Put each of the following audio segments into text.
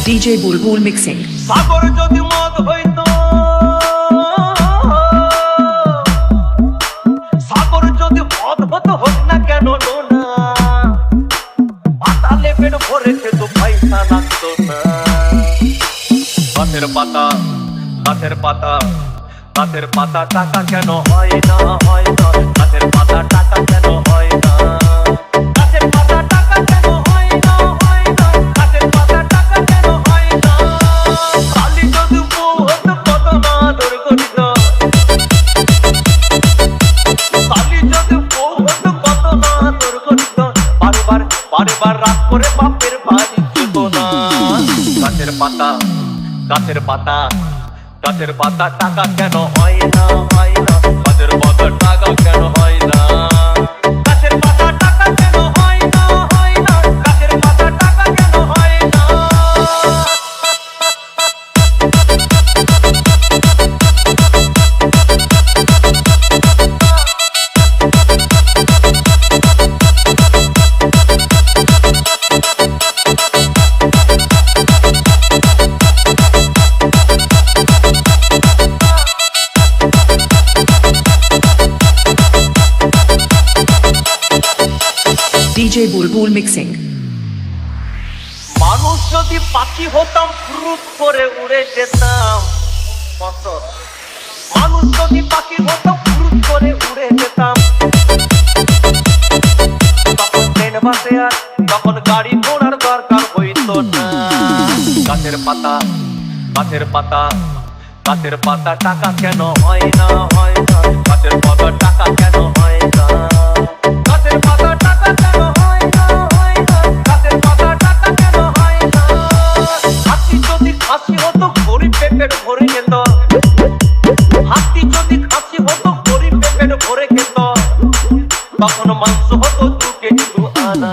DJ Bulbul mixing. সাগর যদি মদ হইতো, সাগর যদি মদ হতো হোক না কেন না, পাতালে পেট ভরে খেতো পয়সা লাগতো না। গাছের পাতা, গাছের পাতা, গাছের পাতা টাকা কেন হয় না, হয় না। গাছের পাতা টাকা কেন হয় না, গাছের পাতা টাকা কেন হয় না, হয় না। গাছের পাতা টাকা কেন হয় না। কালি যদি বউ হতো কত না আদর করিত, কালি যদি বউ হতো কত না আদর করিত। বারবার বারবার রাত করে বাপের বাড়ি যেত না। গাছের পাতা, গাছের পাতা, গাছের পাতা টাকা কেন হয় না, হয় না। গাছের পাতা টাকা কেন হয় না, গাছের পাতা টাকা কেন হয় না, হয় না। গাছের পাতা টাকা কেন হয় না। DJ Bulbul mixing. মানুষ যদি পাখি হতাম ফুরুত করে উড়ে যেতাম কত। মানুষ যদি পাখি হতাম ফুরুত করে উড়ে যেতাম। তখন ট্রেন বাসে আর তখন গাড়ি ঘোড়ার দরকার হইতো না। গাছের পাতা, গাছের পাতা, গাছের পাতা টাকা কেন হয় না, হয় না। গাছের পাতা টাকা কেন হয় না, গাছের পাতা টাকা কেন হয় না, হয় না। গাছের পাতা টাকা কেন হয় না। হাতি যদি খাসি হতো গরিব পেট ভরে যেত, হাতি যদি খাসি হতো গরিব পেট ভরে খেত। তখন মাংস হতো 2 কেজি 2 আনা।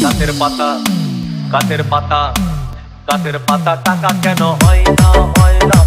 গাছের পাতা, গাছের পাতা, গাছের পাতা টাকা কেন হয় না, হয় না।